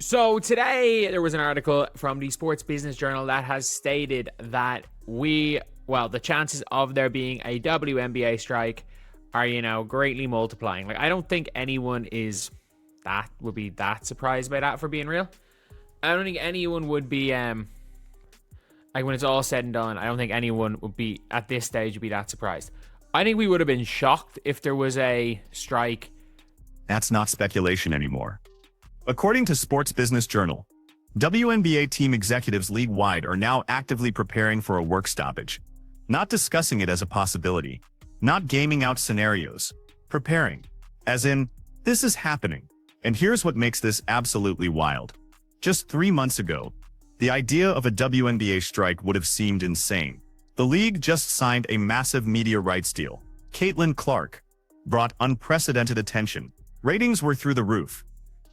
So today there was an article from the Sports Business Journal that has stated that the chances of there being a WNBA strike are, greatly multiplying. Like, I don't think anyone would be that surprised by that, for being real. I don't think anyone would be, like, when it's all said and done, I don't think anyone would be, at this stage, would be that surprised. I think we would have been shocked if there was a strike. That's not speculation anymore. According to Sports Business Journal, WNBA team executives league-wide are now actively preparing for a work stoppage, not discussing it as a possibility, not gaming out scenarios, preparing, as in, this is happening, and here's what makes this absolutely wild. Just 3 months ago, the idea of a WNBA strike would have seemed insane. The league just signed a massive media rights deal. Caitlin Clark brought unprecedented attention. Ratings were through the roof.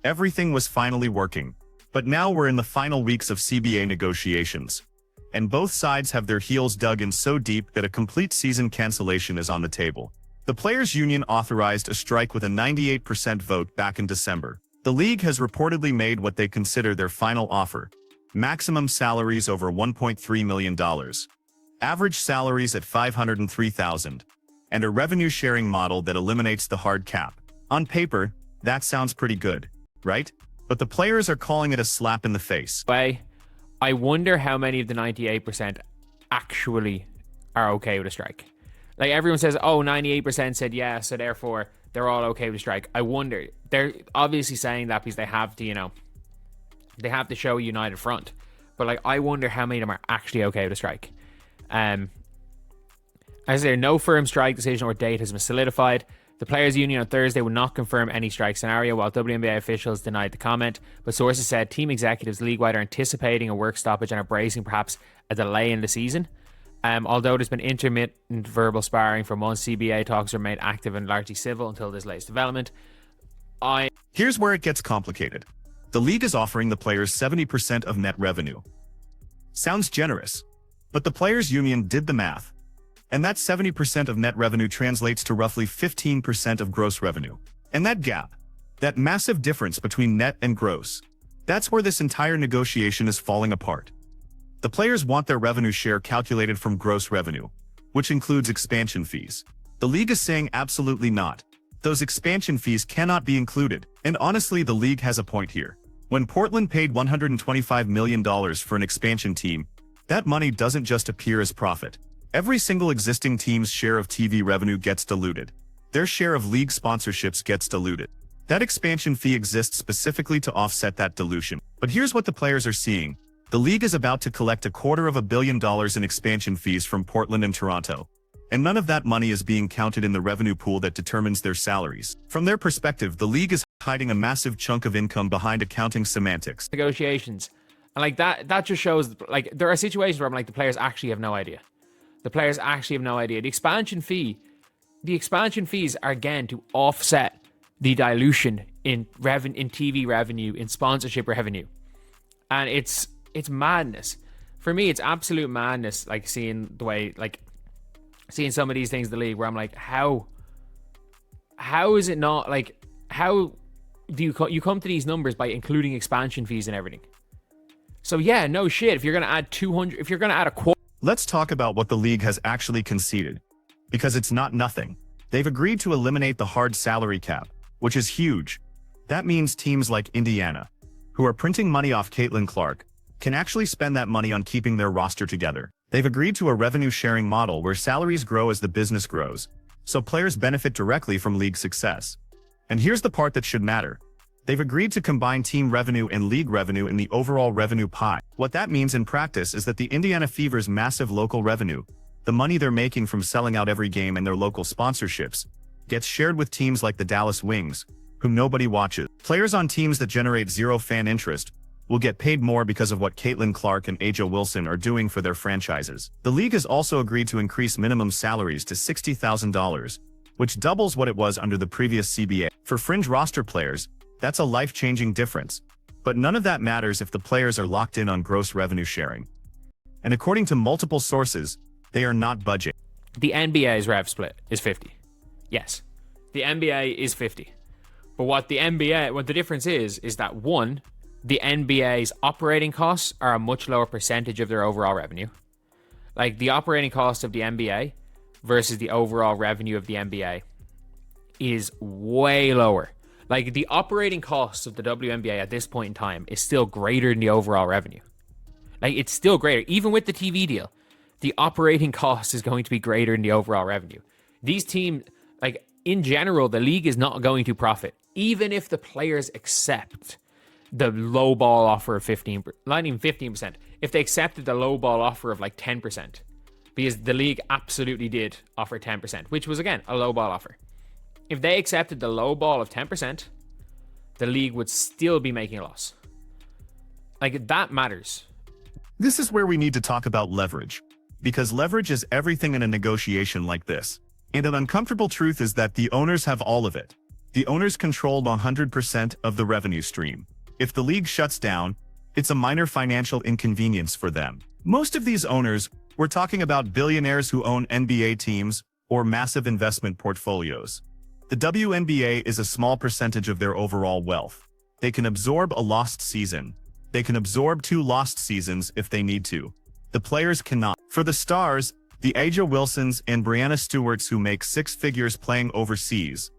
Everything was finally working. But now we're in the final weeks of CBA negotiations. And both sides have their heels dug in so deep that a complete season cancellation is on the table. The Players Union authorized a strike with a 98% vote back in December. The league has reportedly made what they consider their final offer. Maximum salaries over $1.3 million. Average salaries at $503,000. And a revenue-sharing model that eliminates the hard cap. On paper, that sounds pretty good, right? But the players are calling it a slap in the face. I wonder how many of the 98% actually are okay with a strike. Like, everyone says, 98% said yes, so therefore they're all okay with a strike. I wonder. They're obviously saying that because they have to, they have to show a united front. But, like, I wonder how many of them are actually okay with a strike. As I say, no firm strike decision or date has been solidified. The Players Union on Thursday would not confirm any strike scenario, while WNBA officials denied the comment. But sources said team executives league-wide are anticipating a work stoppage and are bracing perhaps a delay in the season. Although there's been intermittent verbal sparring for months, CBA talks remain active and largely civil until this latest development. Here's where it gets complicated. The league is offering the players 70% of net revenue. Sounds generous, but the Players Union did the math. And that 70% of net revenue translates to roughly 15% of gross revenue. And that gap, that massive difference between net and gross, that's where this entire negotiation is falling apart. The players want their revenue share calculated from gross revenue, which includes expansion fees. The league is saying absolutely not. Those expansion fees cannot be included. And honestly, the league has a point here. When Portland paid $125 million for an expansion team, that money doesn't just appear as profit. Every single existing team's share of TV revenue gets diluted. Their share of league sponsorships gets diluted. That expansion fee exists specifically to offset that dilution. But here's what the players are seeing. The league is about to collect $250 million in expansion fees from Portland and Toronto. And none of that money is being counted in the revenue pool that determines their salaries. From their perspective, the league is hiding a massive chunk of income behind accounting semantics. Negotiations. And like that just shows, like, there are situations where I'm like, the players actually have no idea. The players actually have no idea. The expansion fees are, again, to offset the dilution in TV revenue, in sponsorship revenue. And it's madness. For me, it's absolute madness, like, seeing some of these things in the league where I'm like, how is it not, like, how do you come to these numbers by including expansion fees and everything? So yeah, no shit, if you're going to add 200, if you're going to add a quarter. Let's talk about what the league has actually conceded, because it's not nothing. They've agreed to eliminate the hard salary cap, which is huge. That means teams like Indiana, who are printing money off Caitlin Clark, can actually spend that money on keeping their roster together. They've agreed to a revenue-sharing model where salaries grow as the business grows, so players benefit directly from league success. And here's the part that should matter. They've agreed to combine team revenue and league revenue in the overall revenue pie. What that means in practice is that the Indiana Fever's massive local revenue, the money they're making from selling out every game and their local sponsorships, gets shared with teams like the Dallas Wings, whom nobody watches. Players on teams that generate zero fan interest will get paid more because of what Caitlin Clark and Aja Wilson are doing for their franchises. The league has also agreed to increase minimum salaries to $60,000, which doubles what it was under the previous CBA. For fringe roster players, that's a life-changing difference. But none of that matters if the players are locked in on gross revenue sharing. And according to multiple sources, they are not budging. The NBA's rev split is 50. Yes, the NBA is 50. But what the difference is that one, the NBA's operating costs are a much lower percentage of their overall revenue. Like the operating cost of the NBA versus the overall revenue of the NBA is way lower. Like the operating costs of the WNBA at this point in time is still greater than the overall revenue. Like it's still greater. Even with the TV deal, the operating cost is going to be greater than the overall revenue. These teams, like in general, the league is not going to profit. Even if the players accept the low ball offer of 15%, not even 15%, if they accepted the low ball offer of like 10%, because the league absolutely did offer 10%, which was again a low ball offer. If they accepted the low ball of 10%, the league would still be making a loss. Like that matters. This is where we need to talk about leverage, because leverage is everything in a negotiation like this. And an uncomfortable truth is that the owners have all of it. The owners control 100% of the revenue stream. If the league shuts down, it's a minor financial inconvenience for them. Most of these owners, we're talking about billionaires who own NBA teams or massive investment portfolios. The WNBA is a small percentage of their overall wealth. They can absorb a lost season. They can absorb 2 lost seasons if they need to. The players cannot. For the stars, the Aja Wilsons and Brianna Stewarts who make 6 figures playing overseas,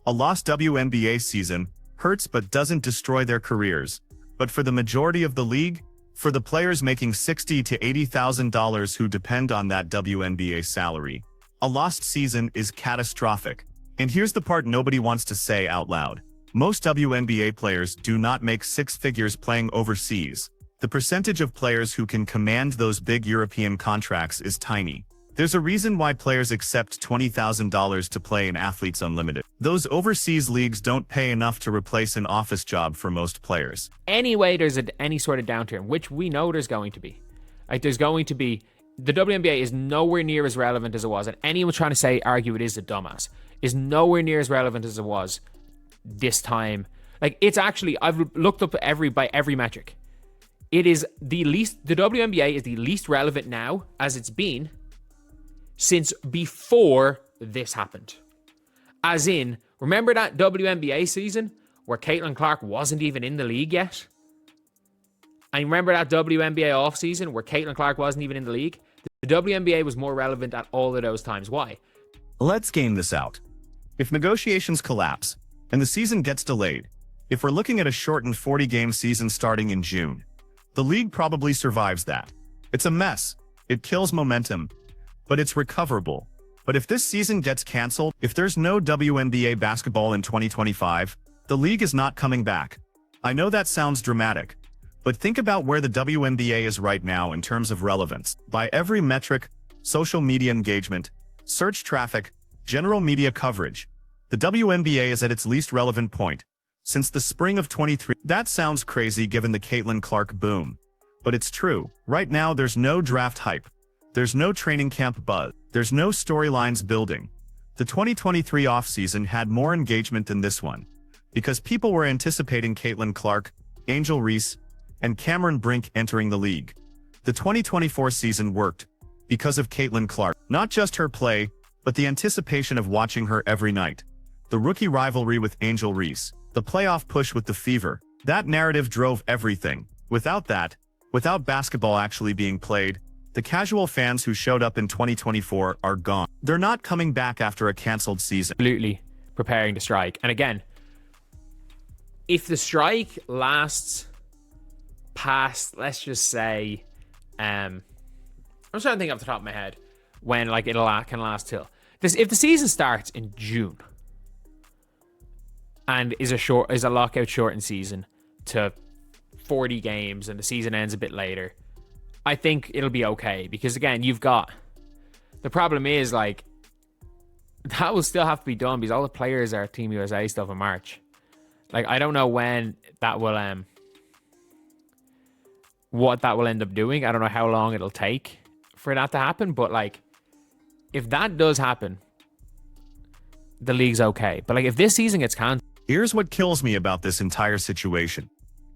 a lost WNBA season hurts but doesn't destroy their careers. But for the majority of the league, for the players making $60,000 to $80,000 who depend on that WNBA salary, a lost season is catastrophic. And here's the part nobody wants to say out loud. Most WNBA players do not make 6 figures playing overseas. The percentage of players who can command those big European contracts is tiny. There's a reason why players accept $20,000 to play in Athletes Unlimited. Those overseas leagues don't pay enough to replace an office job for most players. Anyway, there's any sort of downturn, which we know there's going to be. Like there's going to be, the WNBA is nowhere near as relevant as it was, and anyone trying to argue it is a dumbass, is nowhere near as relevant as it was this time. Like it's actually, I've looked up by every metric. It is the WNBA is the least relevant now as it's been since before this happened. As in, remember that WNBA season where Caitlin Clark wasn't even in the league yet? And remember that WNBA offseason where Caitlin Clark wasn't even in the league? The WNBA was more relevant at all of those times. Why? Let's game this out. If negotiations collapse and the season gets delayed, if we're looking at a shortened 40-game season starting in June, the league probably survives that. It's a mess. It kills momentum, but it's recoverable. But if this season gets canceled, if there's no WNBA basketball in 2025, the league is not coming back. I know that sounds dramatic, but think about where the WNBA is right now in terms of relevance. By every metric, social media engagement, search traffic, general media coverage, the WNBA is at its least relevant point since the spring of 23. That sounds crazy given the Caitlin Clark boom, but it's true. Right now, there's no draft hype. There's no training camp buzz. There's no storylines building. The 2023 offseason had more engagement than this one because people were anticipating Caitlin Clark, Angel Reese, and Cameron Brink entering the league. The 2024 season worked because of Caitlin Clark. Not just her play, but the anticipation of watching her every night. The rookie rivalry with Angel Reese. The playoff push with the Fever. That narrative drove everything. Without that, without basketball actually being played, the casual fans who showed up in 2024 are gone. They're not coming back after a canceled season. Absolutely preparing to strike. And again, if the strike lasts past, let's just say, I'm trying to think off the top of my head when like it can last till this. If the season starts in June and is a lockout shortened season to 40 games and the season ends a bit later, I think it'll be okay. Because again, the problem is like that will still have to be done because all the players are Team USA stuff in March. Like I don't know when that will what that will end up doing. I don't know how long it'll take for that to happen, but like if that does happen, the league's okay. But like if this season gets canceled, here's what kills me about this entire situation.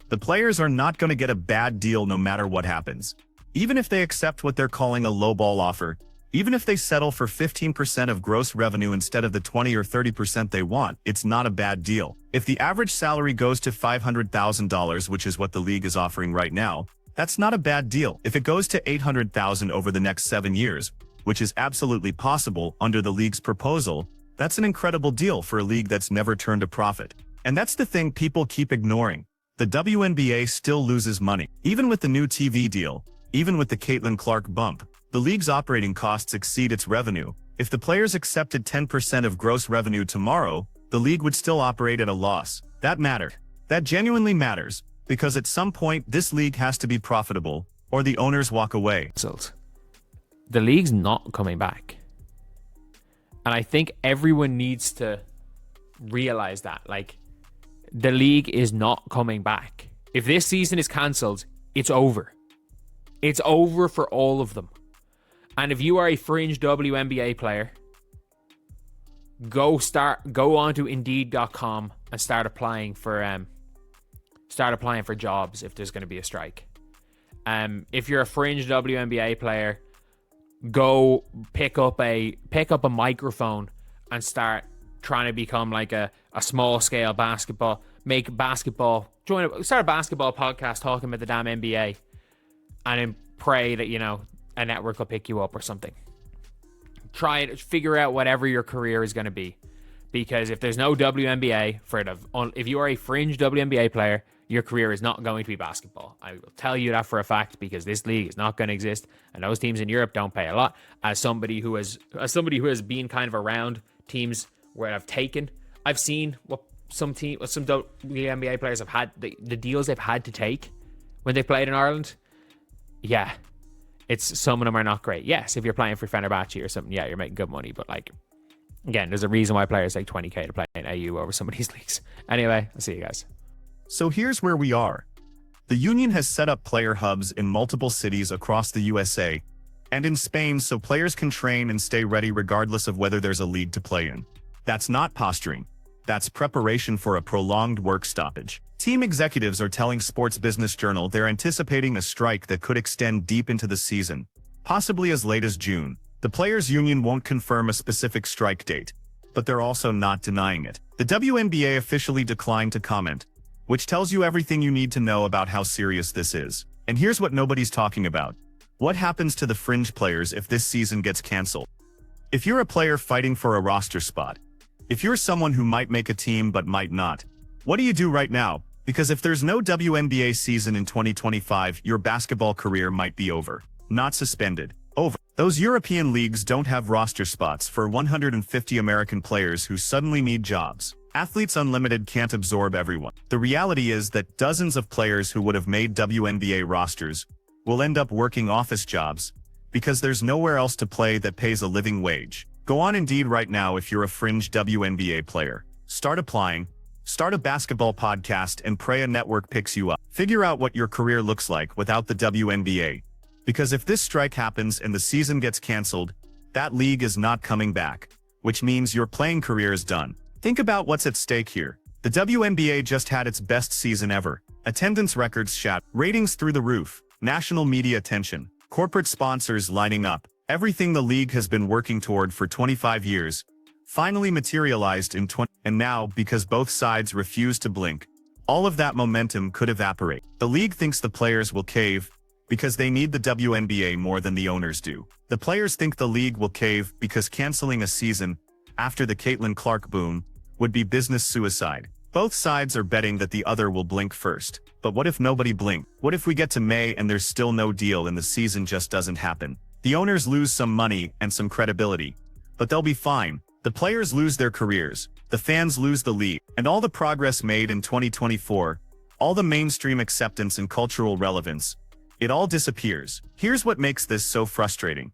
The players are not going to get a bad deal no matter what happens. Even if they accept what they're calling a lowball offer, Even if they settle for 15% of gross revenue instead of the 20 or 30% they want, it's not a bad deal. If the average salary goes to $500,000, which is what the league is offering right now, that's not a bad deal. If it goes to $800,000 over the next 7 years, which is absolutely possible under the league's proposal, that's an incredible deal for a league that's never turned a profit. And that's the thing people keep ignoring. The WNBA still loses money. Even with the new TV deal, even with the Caitlin Clark bump, the league's operating costs exceed its revenue. If the players accepted 10% of gross revenue tomorrow, the league would still operate at a loss. That mattered. That genuinely matters, because at some point this league has to be profitable, or the owners walk away. The league's not coming back. And I think everyone needs to realize that. Like, the league is not coming back. If this season is cancelled, it's over. It's over for all of them. And if you are a fringe WNBA player, go onto Indeed.com and start applying for jobs if there's going to be a strike. If you're a fringe WNBA player, go pick up a microphone and start trying to become like a small scale start a basketball podcast talking about the damn NBA, and then pray that, you know, a network will pick you up or something. Try and figure out whatever your career is going to be, because if there's no WNBA if you are a fringe WNBA player, your career is not going to be basketball. I will tell you that for a fact, because this league is not going to exist, and those teams in Europe don't pay a lot. As somebody who has been kind of around teams where I've seen what some WNBA players have had, the deals they've had to take when they played in Ireland. Yeah, some of them are not great. Yes, if you're playing for Fenerbahce or something, yeah, you're making good money. But like, again, there's a reason why players take $20K to play in AU over some of these leagues. Anyway, I'll see you guys. So here's where we are. The union has set up player hubs in multiple cities across the USA and in Spain, so players can train and stay ready regardless of whether there's a league to play in. That's not posturing. That's preparation for a prolonged work stoppage. Team executives are telling Sports Business Journal they're anticipating a strike that could extend deep into the season, possibly as late as June. The players' union won't confirm a specific strike date, but they're also not denying it. The WNBA officially declined to comment, which tells you everything you need to know about how serious this is. And here's what nobody's talking about. What happens to the fringe players if this season gets canceled? If you're a player fighting for a roster spot, if you're someone who might make a team but might not, what do you do right now? Because if there's no WNBA season in 2025, your basketball career might be over. Not suspended. Over. Those European leagues don't have roster spots for 150 American players who suddenly need jobs. Athletes Unlimited can't absorb everyone. The reality is that dozens of players who would have made WNBA rosters will end up working office jobs because there's nowhere else to play that pays a living wage. Go on Indeed right now if you're a fringe WNBA player. Start applying, start a basketball podcast, and pray a network picks you up. Figure out what your career looks like without the WNBA. Because if this strike happens and the season gets canceled, that league is not coming back, which means your playing career is done. Think about what's at stake here. The WNBA just had its best season ever. Attendance records shattered, ratings through the roof, national media attention, corporate sponsors lining up. Everything the league has been working toward for 25 years finally materialized in 20, and now, because both sides refuse to blink, all of that momentum could evaporate. The league thinks the players will cave because they need the WNBA more than the owners do. The players think the league will cave because canceling a season after the Caitlin Clark boom would be business suicide. Both sides are betting that the other will blink first. But what if nobody blinked? What if we get to May and there's still no deal and the season just doesn't happen? The owners lose some money and some credibility, but they'll be fine. The players lose their careers, the fans lose the league, and all the progress made in 2024, all the mainstream acceptance and cultural relevance, it all disappears. Here's what makes this so frustrating.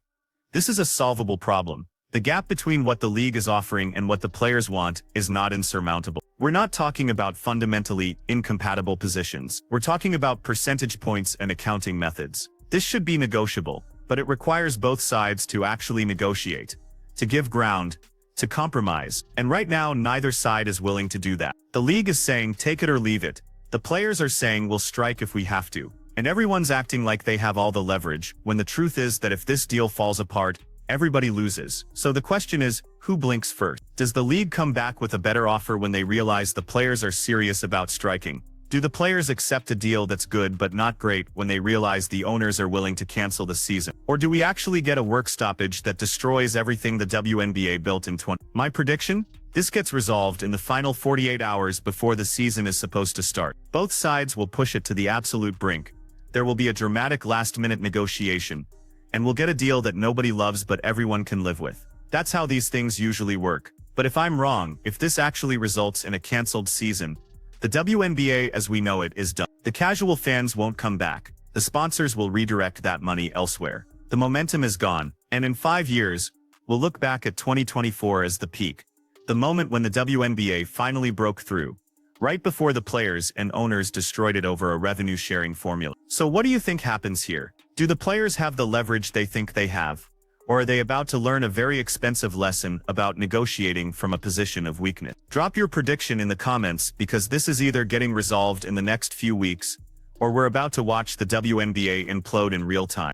This is a solvable problem. The gap between what the league is offering and what the players want is not insurmountable. We're not talking about fundamentally incompatible positions. We're talking about percentage points and accounting methods. This should be negotiable, but it requires both sides to actually negotiate, to give ground, to compromise. And right now, neither side is willing to do that. The league is saying, take it or leave it. The players are saying, we'll strike if we have to. And everyone's acting like they have all the leverage, when the truth is that if this deal falls apart, everybody loses. So the question is, who blinks first? Does the league come back with a better offer when they realize the players are serious about striking? Do the players accept a deal that's good but not great when they realize the owners are willing to cancel the season? Or do we actually get a work stoppage that destroys everything the WNBA built in 20? My prediction? This gets resolved in the final 48 hours before the season is supposed to start. Both sides will push it to the absolute brink. There will be a dramatic last-minute negotiation, and we'll get a deal that nobody loves but everyone can live with. That's how these things usually work. But if I'm wrong, if this actually results in a canceled season, the WNBA as we know it is done. The casual fans won't come back. The sponsors will redirect that money elsewhere. The momentum is gone, and in 5 years, we'll look back at 2024 as the peak. The moment when the WNBA finally broke through, right before the players and owners destroyed it over a revenue-sharing formula. So what do you think happens here? Do the players have the leverage they think they have? Or are they about to learn a very expensive lesson about negotiating from a position of weakness? Drop your prediction in the comments because this is either getting resolved in the next few weeks, or we're about to watch the WNBA implode in real time.